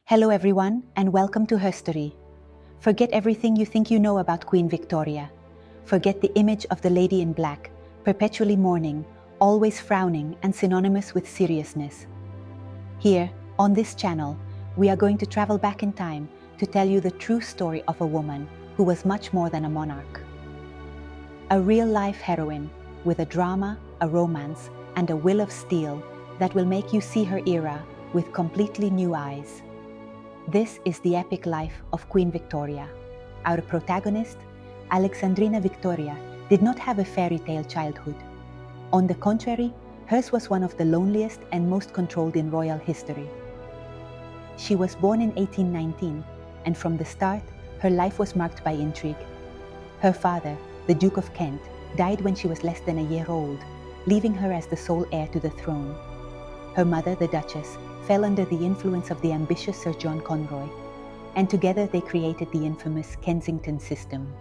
Hello everyone, and welcome to Herstory. Forget everything you think you know about Queen Victoria. Forget the image of the lady in black, perpetually mourning, always frowning, and synonymous with seriousness. Here, on this channel, we are going to travel back in time to tell you the true story of a woman who was much more than a monarch. A real-life heroine with a drama, a romance, and a will of steel that will make you see her era with completely new eyes. This is the epic life of Queen Victoria. Our protagonist, Alexandrina Victoria, did not have a fairy tale childhood. On the contrary, hers was one of the loneliest and most controlled in royal history. She was born in 1819, and from the start, her life was marked by intrigue. Her father, the Duke of Kent, died when she was less than a year old, leaving her as the sole heir to the throne. Her mother, the Duchess, fell under the influence of the ambitious Sir John Conroy, and together they created the infamous Kensington System,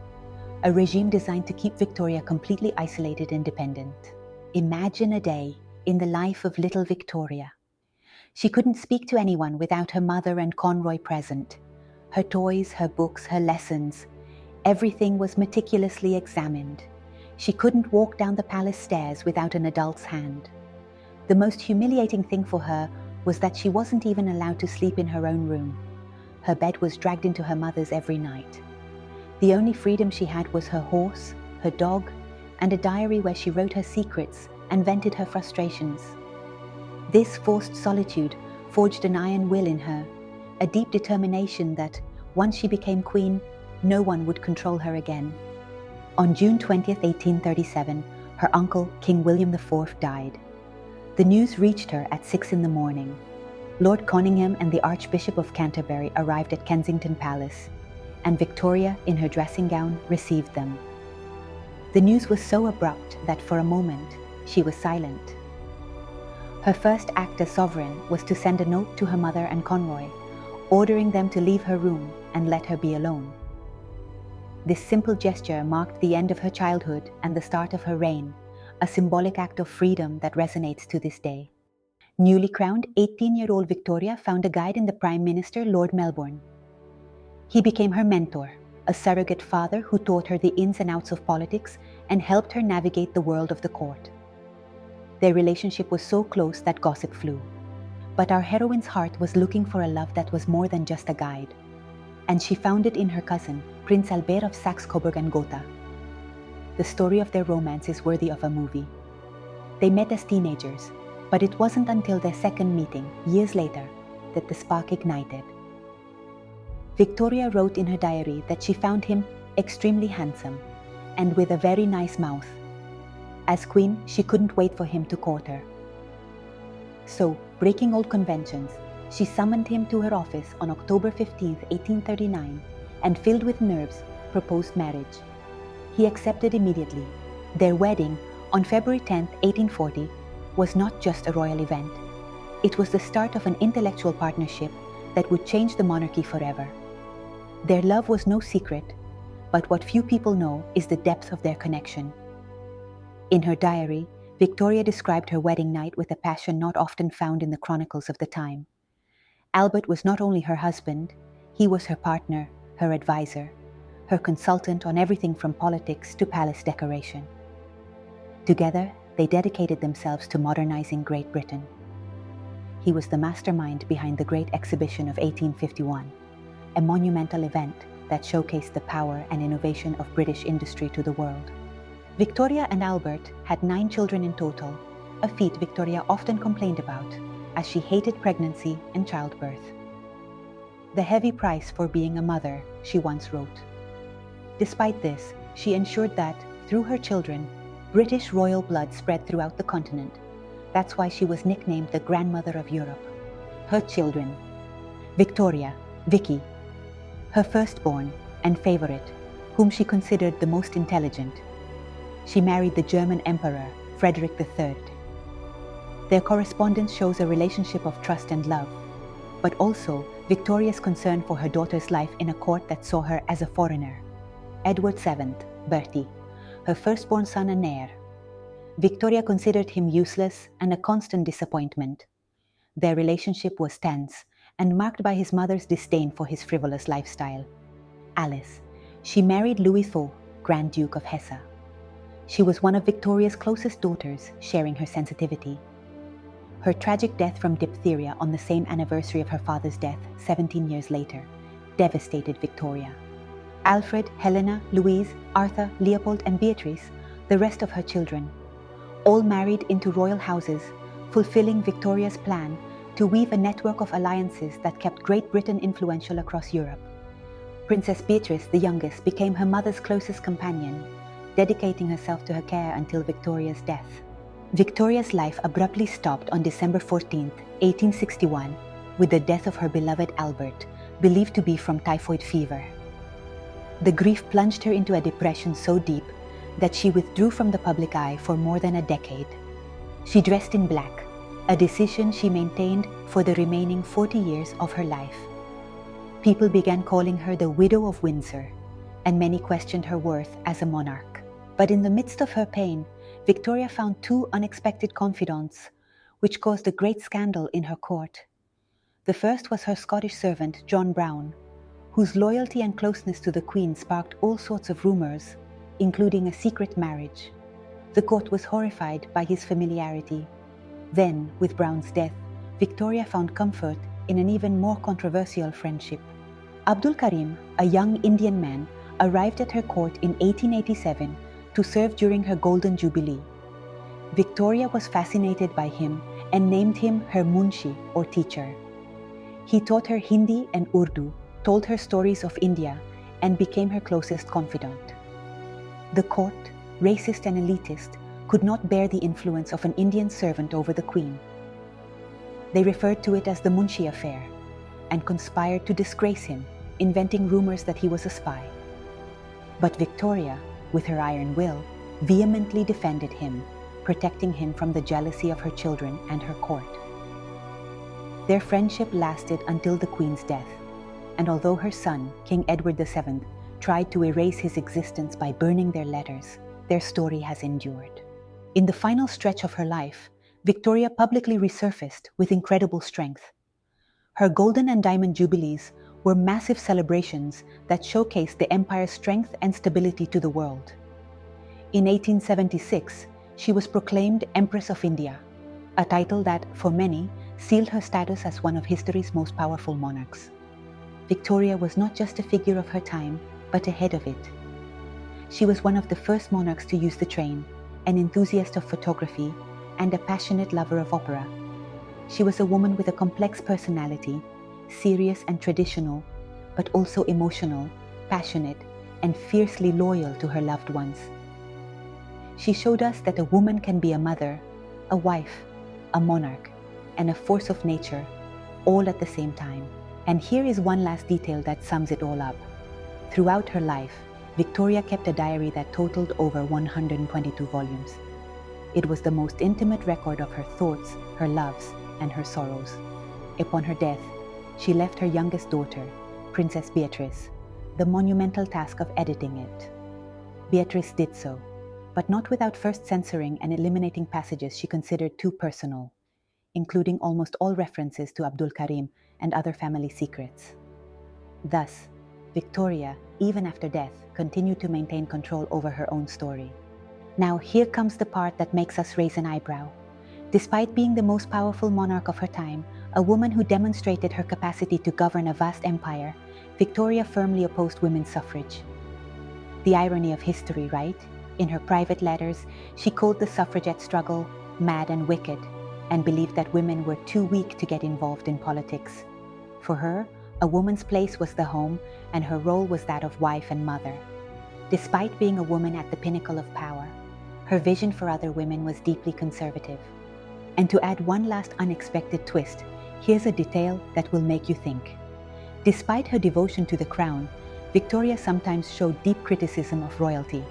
a regime designed to keep Victoria completely isolated and dependent. Imagine a day in the life of little Victoria. She couldn't speak to anyone without her mother and Conroy present. Her toys, her books, her lessons, everything was meticulously examined. She couldn't walk down the palace stairs without an adult's hand. The most humiliating thing for her was that she wasn't even allowed to sleep in her own room. Her bed was dragged into her mother's every night. The only freedom she had was her horse, her dog, and a diary where she wrote her secrets and vented her frustrations. This forced solitude forged an iron will in her, a deep determination that, once she became queen, no one would control her again. On June 20th, 1837, her uncle, King William IV, died. The news reached her at 6 in the morning. Lord Conyngham and the Archbishop of Canterbury arrived at Kensington Palace, and Victoria, in her dressing gown, received them. The news was so abrupt that for a moment, she was silent. Her first act as sovereign was to send a note to her mother and Conroy, ordering them to leave her room and let her be alone. This simple gesture marked the end of her childhood and the start of her reign, a symbolic act of freedom that resonates to this day. Newly crowned 18-year-old Victoria found a guide in the Prime Minister, Lord Melbourne. He became her mentor, a surrogate father who taught her the ins and outs of politics and helped her navigate the world of the court. Their relationship was so close that gossip flew. But our heroine's heart was looking for a love that was more than just a guide, and she found it in her cousin, Prince Albert of Saxe-Coburg and Gotha. The story of their romance is worthy of a movie. They met as teenagers, but it wasn't until their second meeting, years later, that the spark ignited. Victoria wrote in her diary that she found him extremely handsome and with a very nice mouth. As queen, she couldn't wait for him to court her. So, breaking old conventions, she summoned him to her office on October 15, 1839, and filled with nerves, proposed marriage. He accepted immediately. Their wedding, on February 10, 1840, was not just a royal event. It was the start of an intellectual partnership that would change the monarchy forever. Their love was no secret, but what few people know is the depth of their connection. In her diary, Victoria described her wedding night with a passion not often found in the chronicles of the time. Albert was not only her husband, he was her partner, her advisor, her consultant on everything from politics to palace decoration. Together, they dedicated themselves to modernizing Great Britain. He was the mastermind behind the Great Exhibition of 1851, a monumental event that showcased the power and innovation of British industry to the world. Victoria and Albert had 9 children in total, a feat Victoria often complained about, as she hated pregnancy and childbirth. "The heavy price for being a mother," she once wrote. Despite this, she ensured that, through her children, British royal blood spread throughout the continent. That's why she was nicknamed the Grandmother of Europe. Her children: Victoria, Vicky, her firstborn and favorite, whom she considered the most intelligent. She married the German Emperor, Frederick III. Their correspondence shows a relationship of trust and love, but also Victoria's concern for her daughter's life in a court that saw her as a foreigner. Edward VII, Bertie, her firstborn son and heir. Victoria considered him useless and a constant disappointment. Their relationship was tense, and marked by his mother's disdain for his frivolous lifestyle. Alice. She married Louis IV, Grand Duke of Hesse. She was one of Victoria's closest daughters, sharing her sensitivity. Her tragic death from diphtheria on the same anniversary of her father's death, 17 years later, devastated Victoria. Alfred, Helena, Louise, Arthur, Leopold, and Beatrice, the rest of her children, all married into royal houses, fulfilling Victoria's plan to weave a network of alliances that kept Great Britain influential across Europe. Princess Beatrice, the youngest, became her mother's closest companion, dedicating herself to her care until Victoria's death. Victoria's life abruptly stopped on December 14, 1861, with the death of her beloved Albert, believed to be from typhoid fever. The grief plunged her into a depression so deep that she withdrew from the public eye for more than a decade. She dressed in black, a decision she maintained for the remaining 40 years of her life. People began calling her the Widow of Windsor, and many questioned her worth as a monarch. But in the midst of her pain, Victoria found two unexpected confidants, which caused a great scandal in her court. The first was her Scottish servant, John Brown, whose loyalty and closeness to the Queen sparked all sorts of rumors, including a secret marriage. The court was horrified by his familiarity. Then, with Brown's death, Victoria found comfort in an even more controversial friendship. Abdul Karim, a young Indian man, arrived at her court in 1887 to serve during her Golden Jubilee. Victoria was fascinated by him and named him her Munshi, or teacher. He taught her Hindi and Urdu, told her stories of India, and became her closest confidant. The court, racist and elitist, could not bear the influence of an Indian servant over the Queen. They referred to it as the Munshi affair and conspired to disgrace him, inventing rumors that he was a spy. But Victoria, with her iron will, vehemently defended him, protecting him from the jealousy of her children and her court. Their friendship lasted until the Queen's death, and although her son, King Edward VII, tried to erase his existence by burning their letters, their story has endured. In the final stretch of her life, Victoria publicly resurfaced with incredible strength. Her Golden and Diamond Jubilees were massive celebrations that showcased the empire's strength and stability to the world. In 1876, she was proclaimed Empress of India, a title that, for many, sealed her status as one of history's most powerful monarchs. Victoria was not just a figure of her time, but ahead of it. She was one of the first monarchs to use the train, an enthusiast of photography, and a passionate lover of opera. She was a woman with a complex personality, serious and traditional, but also emotional, passionate, and fiercely loyal to her loved ones. She showed us that a woman can be a mother, a wife, a monarch, and a force of nature, all at the same time. And here is one last detail that sums it all up. Throughout her life, Victoria kept a diary that totaled over 122 volumes. It was the most intimate record of her thoughts, her loves, and her sorrows. Upon her death, she left her youngest daughter, Princess Beatrice, the monumental task of editing it. Beatrice did so, but not without first censoring and eliminating passages she considered too personal, including almost all references to Abdul Karim and other family secrets. Thus, Victoria, even after death, continued to maintain control over her own story. Now here comes the part that makes us raise an eyebrow. Despite being the most powerful monarch of her time, a woman who demonstrated her capacity to govern a vast empire, Victoria firmly opposed women's suffrage. The irony of history, right? In her private letters, she called the suffragette struggle mad and wicked, and believed that women were too weak to get involved in politics. For her, a woman's place was the home, and her role was that of wife and mother. Despite being a woman at the pinnacle of power, her vision for other women was deeply conservative. And to add one last unexpected twist, here's a detail that will make you think. Despite her devotion to the crown, Victoria sometimes showed deep criticism of royalty.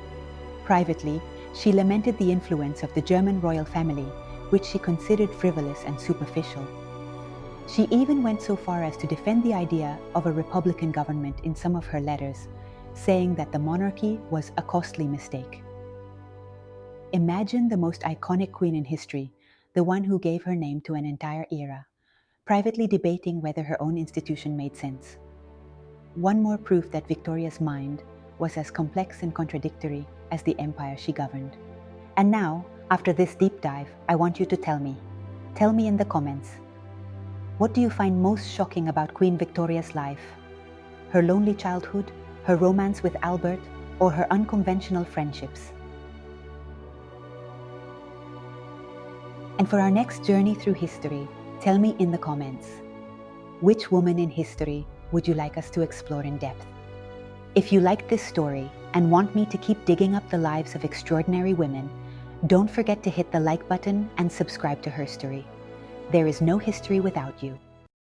Privately, she lamented the influence of the German royal family, which she considered frivolous and superficial. She even went so far as to defend the idea of a republican government in some of her letters, saying that the monarchy was a costly mistake. Imagine the most iconic queen in history, the one who gave her name to an entire era, privately debating whether her own institution made sense. One more proof that Victoria's mind was as complex and contradictory as the empire she governed. And now, after this deep dive, I want you to tell me in the comments, what do you find most shocking about Queen Victoria's life? Her lonely childhood, her romance with Albert, or her unconventional friendships? And for our next journey through history, tell me in the comments, which woman in history would you like us to explore in depth? If you liked this story and want me to keep digging up the lives of extraordinary women, don't forget to hit the like button and subscribe to Herstory. There is no history without you.